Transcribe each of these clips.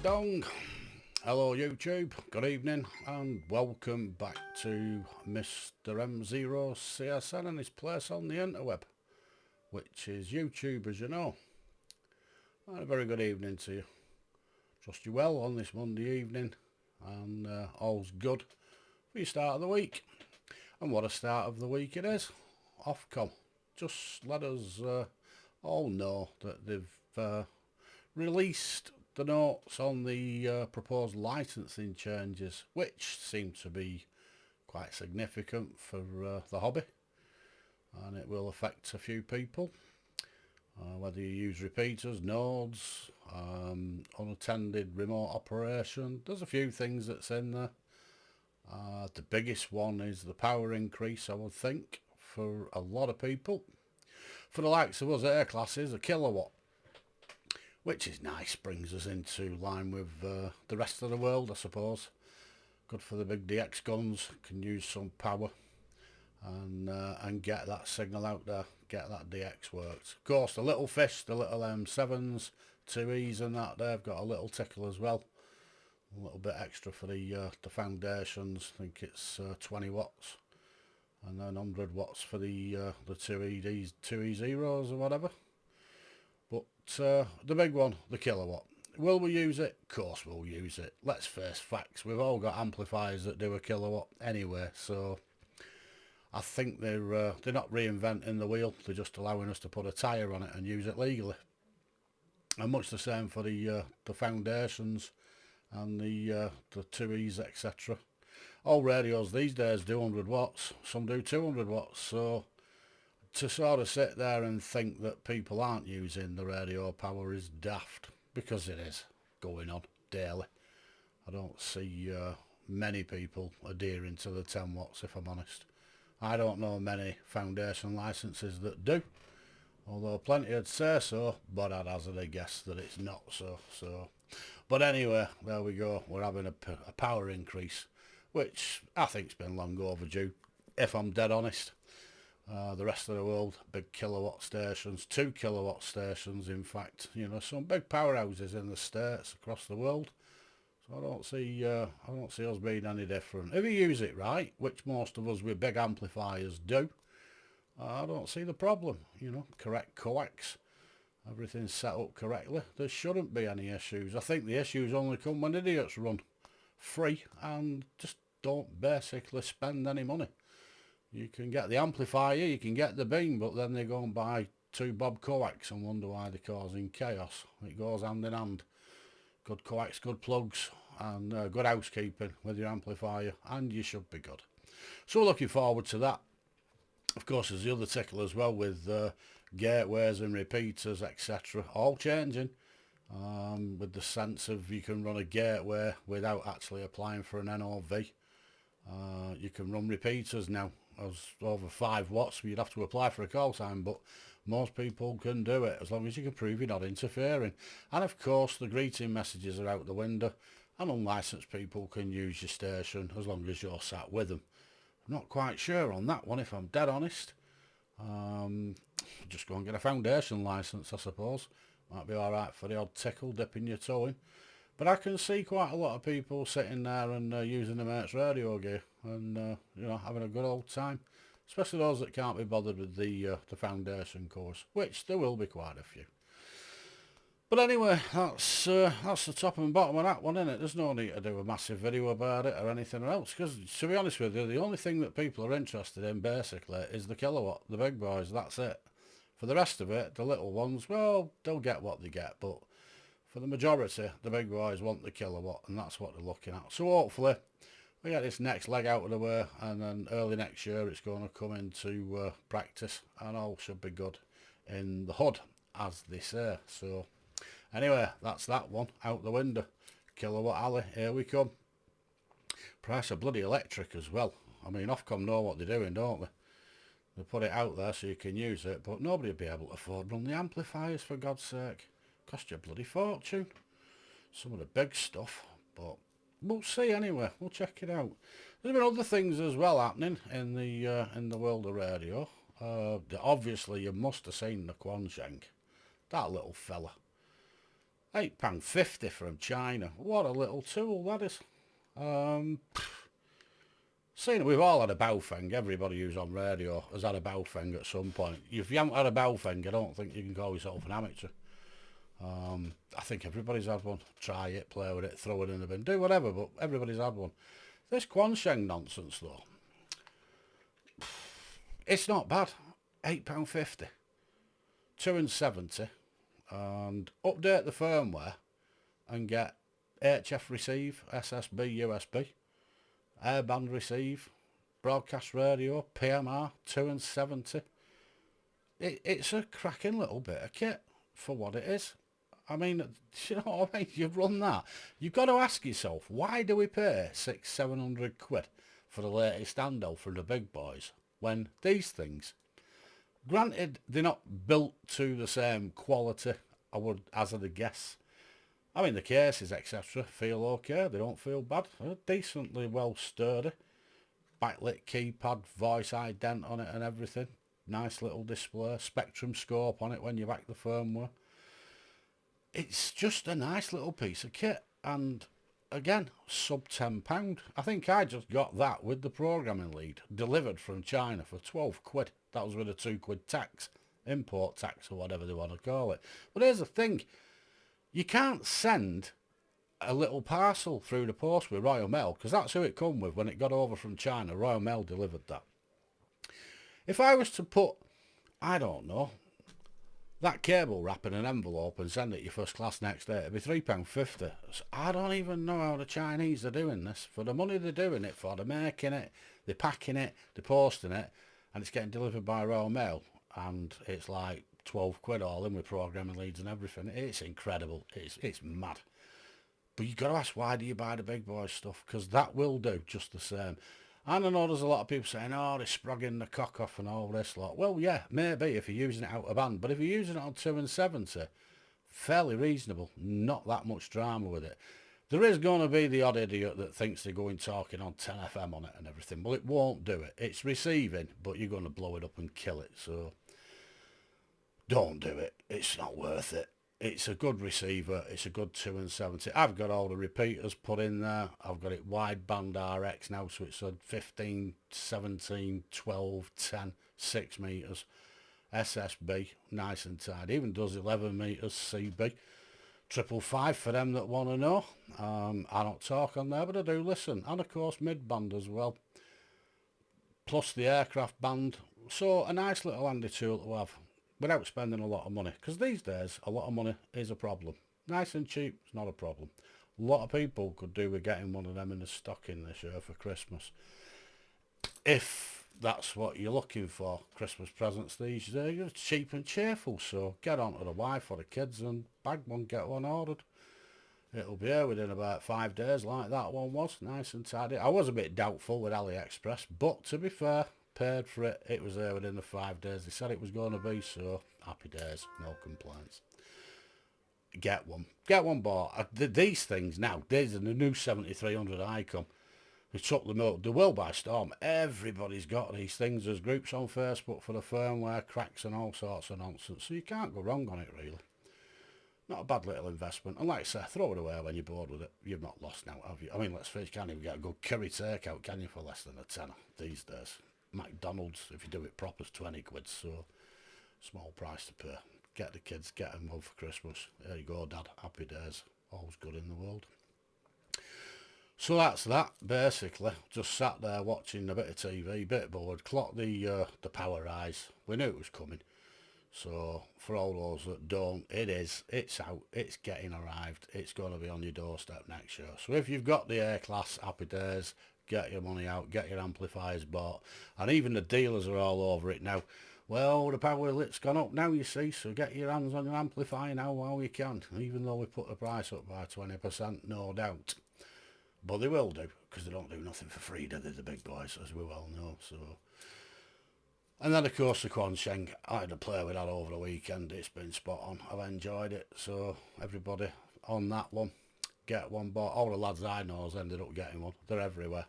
dong. Hello YouTube, good evening and welcome back to Mr. M0CSN and his place on the interweb, which is YouTube, as you know. And a very good evening to you. Trust you well on this Monday evening, and all's good for your start of the week. And what a start of the week it is. Ofcom just let us all know that they've released the notes on the proposed licensing changes, which seem to be quite significant for the hobby, and it will affect a few people, whether you use repeaters, nodes, unattended remote operation. There's a few things that's in there. The biggest one is the power increase, I would think, for a lot of people. For the likes of us air classes, a kilowatt, which is nice, brings us into line with the rest of the world, I suppose. Good for the big DX guns, can use some power and get that signal out there, get that DX worked. Of course, the little fish, the little M7s, 2Es and that, they've got a little tickle as well. A little bit extra for the foundations. I think it's 20 watts. And then 100 watts for the 2EDs, 2E0s or whatever. But the big one, the kilowatt. Will we use it? Of course we'll use it. Let's face facts. We've all got amplifiers that do a kilowatt anyway, so I think they're not reinventing the wheel. They're just allowing us to put a tyre on it and use it legally. And much the same for the foundations and the 2Es, etc. All radios these days do 100 watts. Some do 200 watts. So to sort of sit there and think that people aren't using the radio power is daft, because it is going on daily. I don't see many people adhering to the 10 watts, if I'm honest. I don't know many foundation licenses that do, although plenty would say so, but I'd hazard a guess that it's not so. But anyway, there we go. We're having a power increase, which I think's been long overdue, if I'm dead honest. The rest of the world, big kilowatt stations, 2 kilowatt stations in fact, you know, some big powerhouses in the States across the world. So I don't see us being any different. If you use it right, which most of us with big amplifiers do, I don't see the problem. You know, correct coax, everything's set up correctly. There shouldn't be any issues. I think the issues only come when idiots run free and just don't basically spend any money. You can get the amplifier, you can get the beam, but then they go and buy 2 Bob coax and wonder why they're causing chaos. It goes hand in hand. Good coax, good plugs, and good housekeeping with your amplifier, and you should be good. So looking forward to that. Of course, there's the other tickle as well with gateways and repeaters, etc. All changing, with the sense of you can run a gateway without actually applying for an NOV. You can run repeaters now as over 5 watts. You'd have to apply for a call sign, but most people can do it as long as you can prove you're not interfering. And of course the greeting messages are out the window, and unlicensed people can use your station as long as you're sat with them. I'm not quite sure on that one, if I'm dead honest. Just go and get a foundation license, I suppose. Might be alright for the odd tickle, dipping your toe in. But I can see quite a lot of people sitting there and using the mate's radio gear and you know, having a good old time, especially those that can't be bothered with the foundation course, which there will be quite a few. But anyway, that's the top and bottom of that one, isn't it? There's no need to do a massive video about it or anything else, because to be honest with you, the only thing that people are interested in basically is the kilowatt, the big boys. That's it. For the rest of it, the little ones, well, they'll get what they get, but for the majority, the big boys want the kilowatt, and that's what they're looking at. So hopefully we get this next leg out of the way, and then early next year it's going to come into practice, and all should be good in the hood, as they say. So anyway, that's that one out the window. Kilowatt alley, here we come. Price of bloody electric as well. I mean, Ofcom know what they're doing, don't they? They put it out there so you can use it, but nobody will be able to afford run the amplifiers, for God's sake. Cost you a bloody fortune. Some of the big stuff, but we'll see anyway. We'll check it out. There's been other things as well happening in the world of radio. Obviously, you must have seen the Quansheng. That little fella. £8.50 from China. What a little tool that is. Seeing we've all had a Baofeng, everybody who's on radio has had a Baofeng at some point. If you haven't had a Baofeng, I don't think you can call yourself an amateur. I think everybody's had one. Try it, play with it, throw it in the bin, do whatever, but everybody's had one. This Quansheng nonsense though, it's not bad. £8.50. 270, and update the firmware and get HF receive, SSB, USB, airband receive, broadcast radio, PMR, 270. It's a cracking little bit of kit for what it is. I mean, you know what I mean? You run that. You've got to ask yourself, why do we pay 600-700 quid for the latest handheld for the big boys when these things, granted, they're not built to the same quality as I'd guess. I mean, the cases, etc., feel okay. They don't feel bad. They're decently well sturdy. Backlit keypad, voice ident on it and everything. Nice little display. Spectrum scope on it when you back the firmware. It's just a nice little piece of kit. And again, sub £10. I think I just got that with the programming lead delivered from China for 12 quid. That was with a £2 tax, import tax or whatever they want to call it. But here's the thing, you can't send a little parcel through the post with Royal Mail, because that's who it come with when it got over from China. Royal Mail delivered that. If I was to put, I don't know, that cable wrap in an envelope and send it you first class next day, it'd be £3.50. So I don't even know how the Chinese are doing this. For the money they're doing it for, they're making it, they're packing it, they're posting it, and it's getting delivered by Royal Mail, and it's like 12 quid all in with programming leads and everything. It's incredible. It's mad. But you've got to ask, why do you buy the big boy stuff? Because that will do just the same. And I know there's a lot of people saying, oh, they're sprogging the cock off and all this lot. Well, yeah, maybe if you're using it out of band. But if you're using it on 270, fairly reasonable. Not that much drama with it. There is going to be the odd idiot that thinks they're going talking on 10 FM on it and everything. Well, it won't do it. It's receiving, but you're going to blow it up and kill it. So don't do it. It's not worth it. It's a good receiver. It's a good 270. I've got all the repeaters put in there. I've got it wideband RX now, so it's a 15, 17, 12, 10, 6 metres. SSB, nice and tight. Even does 11 metres CB. 555 for them that want to know. I don't talk on there, but I do listen. And of course mid-band as well. Plus the aircraft band. So a nice little handy tool to have, without spending a lot of money, because these days a lot of money is a problem. Nice and cheap is not a problem. A lot of people could do with getting one of them in the stocking this year for Christmas, if that's what you're looking for. Christmas presents these days are cheap and cheerful, so get on to the wife or the kids and bag one, get one ordered. It'll be here within about 5 days, like that one was. Nice and tidy. I was a bit doubtful with AliExpress, but to be fair, paid for it. It was there within the 5 days they said it was going to be, so happy days, no complaints. Get one bought. These things now, these are the new 7300 Icon. They took the world by storm. Everybody's got these things. There's groups on Facebook for the firmware cracks and all sorts of nonsense, so you can't go wrong on it really. Not a bad little investment. And like I say, throw it away when you're bored with it. You've not lost now, have you? I mean, let's face it, you can't even get a good curry takeout, can you, for less than a tenner these days? McDonald's, if you do it proper, is 20 quid, so small price to pay. Get the kids, get them one for Christmas. There you go, Dad. Happy days. All's good in the world. So that's that, basically. Just sat there watching a bit of TV, bit bored. Clocked the power rise. We knew it was coming. So for all those that don't, it's out, it's getting arrived. It's going to be on your doorstep next year. So if you've got the A-class, happy days. Get your money out, get your amplifiers bought. And even the dealers are all over it now. Well, the power lit's gone up now, you see, so get your hands on your amplifier now while you can. Even though we put the price up by 20%, no doubt. But they will do, because they don't do nothing for free, do they, the big boys, as we well know. So, and then of course the Quansheng, I had to play with that over the weekend. It's been spot on. I've enjoyed it. So everybody on that one, get one bought. All the lads I know has ended up getting one. They're everywhere.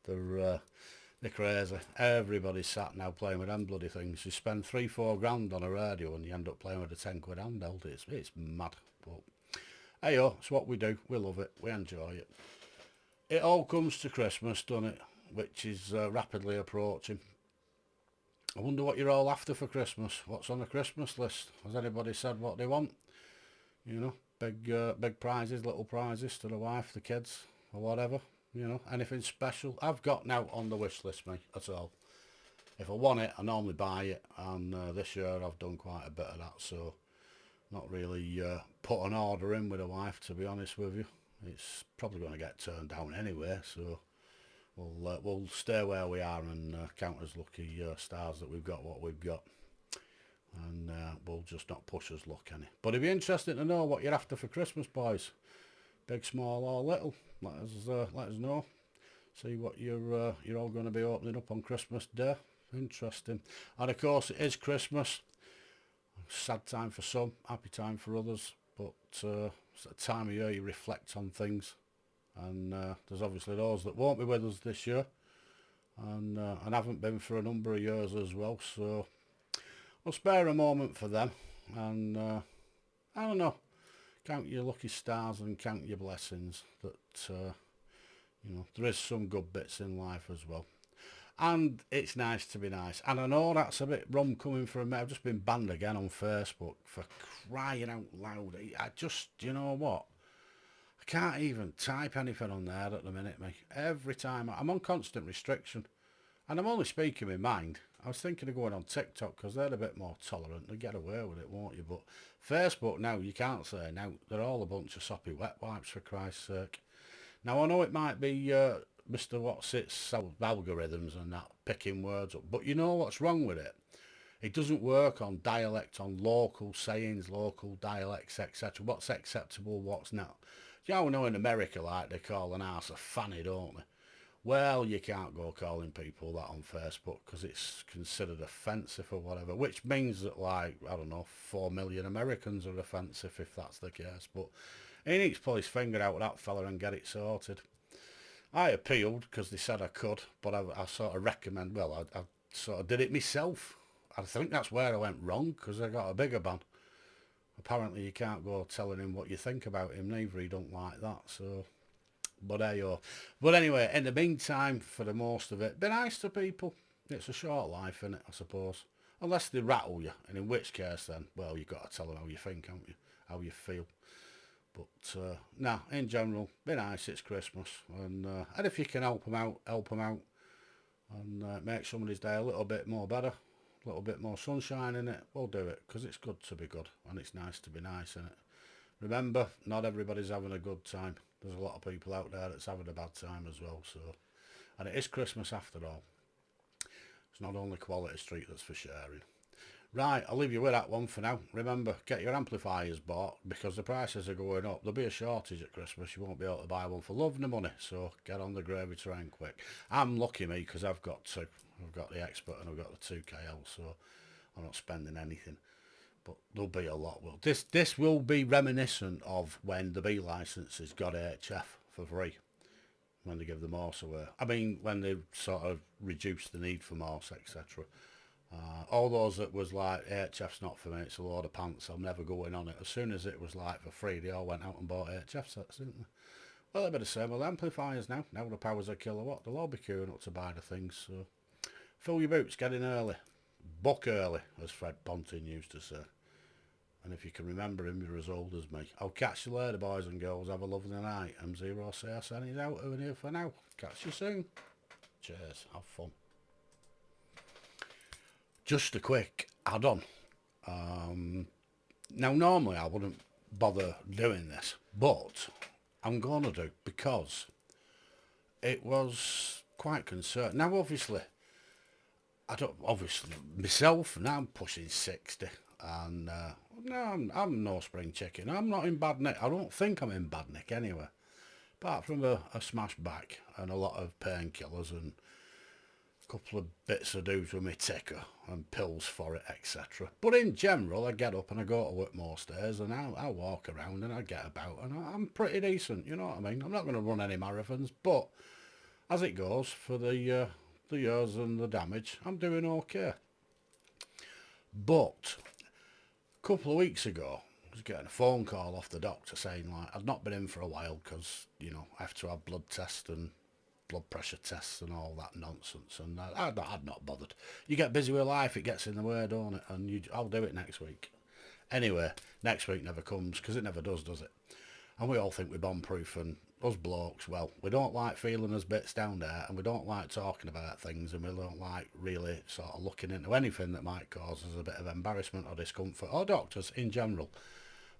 They're crazy. Everybody's sat now playing with them bloody things. You spend 3-4 grand on a radio and you end up playing with a 10 quid handheld. It's mad. But Hey, it's what we do. We love it. We enjoy it. It all comes to Christmas, doesn't it? Which is rapidly approaching. I wonder what you're all after for Christmas. What's on the Christmas list? Has anybody said what they want? You know, big prizes, little prizes to the wife, the kids, or whatever. You know, anything special. I've got now on the wish list, mate. That's all. If I want it, I normally buy it, and this year I've done quite a bit of that. So, not really put an order in with a wife, to be honest with you. It's probably going to get turned down anyway. So, we'll stay where we are and count as lucky stars that we've got what we've got, and we'll just not push us luck any. But it'd be interesting to know what you're after for Christmas, boys. Big, small, or little. Let us know. See what you're all going to be opening up on Christmas Day. Interesting. And of course, it is Christmas. Sad time for some, happy time for others. But it's a time of year you reflect on things. And there's obviously those that won't be with us this year, and haven't been for a number of years as well. So we'll spare a moment for them, and I don't know, count your lucky stars and count your blessings. That you know, there is some good bits in life as well, and it's nice to be nice. And I know that's a bit rum coming from me. I've just been banned again on Facebook for crying out loud. I just, you know what? I can't even type anything on there at the minute, mate. Every time I'm on constant restriction, and I'm only speaking my mind. I was thinking of going on TikTok because they're a bit more tolerant. They get away with it, won't you? But Facebook now, you can't say now. They're all a bunch of soppy wet wipes, for Christ's sake. Now I know it might be Mr. What's-its algorithms and that picking words up, but you know what's wrong with it? It doesn't work on dialect, on local sayings, local dialects, etc. What's acceptable, what's not. You all know in America, like, they call an arse a fanny, don't they? Well, you can't go calling people that on Facebook because it's considered offensive or whatever, which means that, like, I don't know, 4 million Americans are offensive if that's the case. But he needs to pull his finger out that fella and get it sorted. I appealed because they said I could, but I sort of recommend, well, I sort of did it myself. I think that's where I went wrong because I got a bigger ban. Apparently you can't go telling him what you think about him, neither. He don't like that, so... But there you are. But anyway, in the meantime, for the most of it, be nice to people. It's a short life, innit, I suppose. Unless they rattle you, and in which case then, well, you've got to tell them how you think, haven't you? How you feel. But, nah, in general, be nice, it's Christmas. And if you can help them out, help them out. And make somebody's day a little bit more better. A little bit more sunshine in it, we'll do it, because it's good to be good, and it's nice to be nice, innit? Remember, not everybody's having a good time. There's a lot of people out there that's having a bad time as well, so... And it is Christmas after all. It's not only Quality Street that's for sharing. Right, I'll leave you with that one for now. Remember, get your amplifiers bought, because the prices are going up. There'll be a shortage at Christmas. You won't be able to buy one for love nor money, so get on the gravy train quick. I'm lucky, me, because I've got two. I've got the Expert and I've got the 2KL, so I'm not spending anything. But there'll be a lot. Well, this will be reminiscent of when the B licenses got HF for free, when they give the Morse away. I mean, when they sort of reduced the need for Morse, etc. All those that was like, HF's not for me, it's a load of pants, I'm never going on it. As soon as it was like for free, they all went out and bought HF sets, didn't they? Well, they'd be the same with amplifiers now. Now the power's a kilowatt, they'll all be queuing up to buy the things, so... Fill your boots, get in early. Buck early, as Fred Ponting used to say. And if you can remember him, you're as old as me. I'll catch you later, boys and girls. Have a lovely night. M0CSN is out over here for now. Catch you soon. Cheers. Have fun. Just a quick add-on. Now, normally I wouldn't bother doing this, but I'm going to do, because it was quite concerned. Now, obviously, myself, now I'm pushing 60, and no, I'm no spring chicken. I'm not in bad nick. I don't think I'm in bad nick anyway, apart from a smash back and a lot of painkillers and a couple of bits of do's with my ticker and pills for it, etc. But in general, I get up and I go to work most days, and I walk around and I get about, and I'm pretty decent, you know what I mean? I'm not going to run any marathons, but as it goes, for the years and the damage, I'm doing okay. But a couple of weeks ago, I was getting a phone call off the doctor saying, like, I'd not been in for a while because, you know, I have to have blood tests and blood pressure tests and all that nonsense, and I'd not bothered. You get busy with life, it gets in the way, don't it? And I'll do it next week. Anyway, next week never comes, because it never does it? And we all think we're bomb-proof, and us blokes, well, we don't like feeling us bits down there, and we don't like talking about things, and we don't like really sort of looking into anything that might cause us a bit of embarrassment or discomfort, or doctors in general.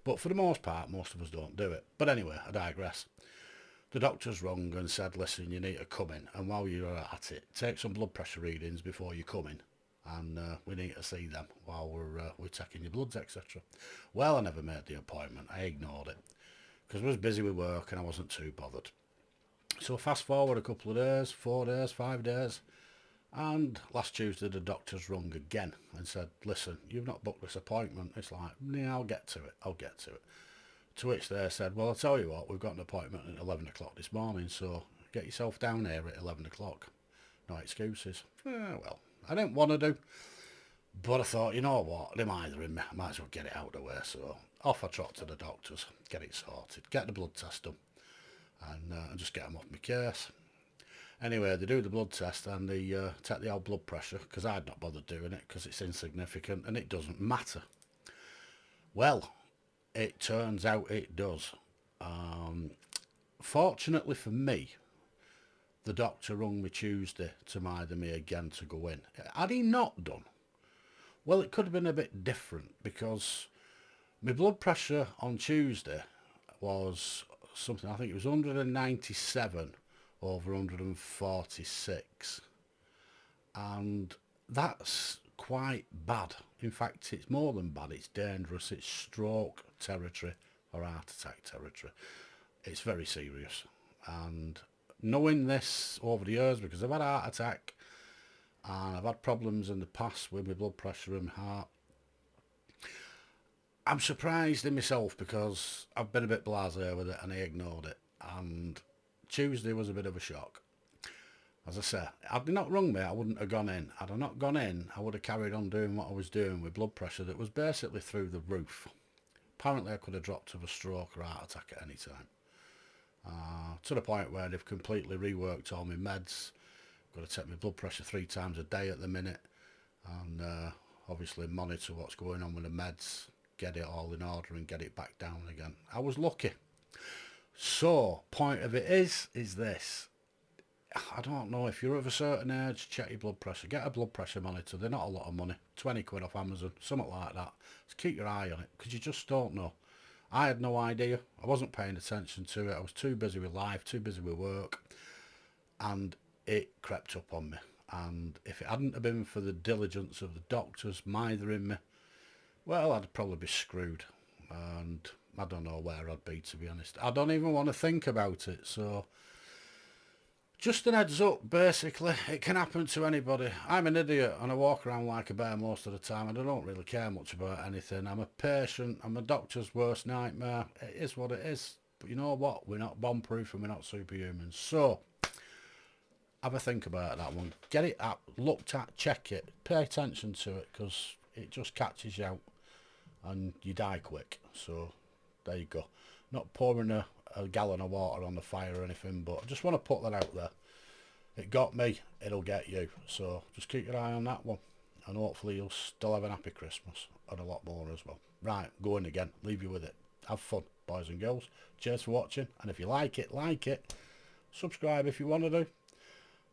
But for the most part, most of us don't do it. But anyway, I digress. The doctor's rung and said, listen, you need to come in, and while you're at it, take some blood pressure readings before you come in, and we need to see them while we're taking your bloods, etc. Well, I never made the appointment. I ignored it because I was busy with work and I wasn't too bothered. So fast forward a couple of days, 4 days, 5 days, and last Tuesday the doctor's rung again and said, listen, you've not booked this appointment. It's like, yeah, I'll get to it. To which they said, well, I'll tell you what, we've got an appointment at 11 o'clock this morning, so get yourself down here at 11 o'clock. No excuses. Well, I didn't want to do, but I thought, you know what, they're either in me, I might as well get it out of the way. So off I trot to the doctors, get it sorted, get the blood test done, and just get them off my case. Anyway, they do the blood test and they take the old blood pressure, because I'd not bothered doing it because it's insignificant and it doesn't matter. Well, it turns out it does. Fortunately for me, the doctor rung me Tuesday to remind me again to go in. Had he not done, well, it could have been a bit different, because my blood pressure on Tuesday was something, I think it was 197 over 146, and that's quite bad. In fact, it's more than bad, it's dangerous. It's stroke territory or heart attack territory. It's very serious, and knowing this over the years, because I've had a heart attack and I've had problems in the past with my blood pressure and heart, I'm surprised in myself, because I've been a bit blasé with it and I ignored it, and Tuesday was a bit of a shock. As I say, had they not rung me, I wouldn't have gone in. Had I not gone in, I would have carried on doing what I was doing with blood pressure that was basically through the roof. Apparently I could have dropped to a stroke or heart attack at any time. To the point where they've completely reworked all my meds. Got to take my blood pressure 3 times a day at the minute, and obviously monitor what's going on with the meds, get it all in order and get it back down again. I was lucky. So, point of it is this. I don't know, if you're of a certain age, check your blood pressure. Get a blood pressure monitor. They're not a lot of money. 20 quid off Amazon, something like that. Just keep your eye on it, because you just don't know. I had no idea. I wasn't paying attention to it. I was too busy with life, too busy with work, and it crept up on me. And if it hadn't have been for the diligence of the doctors mithering me, well, I'd probably be screwed, and I don't know where I'd be, to be honest. I don't even want to think about it. So just an heads up, basically, it can happen to anybody. I'm an idiot and I walk around like a bear most of the time, and I don't really care much about anything. I'm a patient, I'm a doctor's worst nightmare. It is what it is. But you know what? We're not bomb-proof and we're not superhuman. So have a think about that one. Get it up, looked at, check it, pay attention to it, because it just catches you out and you die quick. So there you go. Not pouring a gallon of water on the fire or anything, but I just want to put that out there. It got me, it'll get you. So just keep your eye on that one, and hopefully you'll still have an happy Christmas and a lot more as well. Right, going again, leave you with it. Have fun, boys and girls. Cheers for watching, and if you like it. Subscribe if you want to do.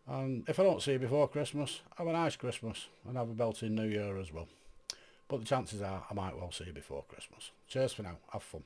And if I don't see you before Christmas, have a nice Christmas and have a belting New Year as well. But the chances are I might well see you before Christmas. Cheers for now. Have fun.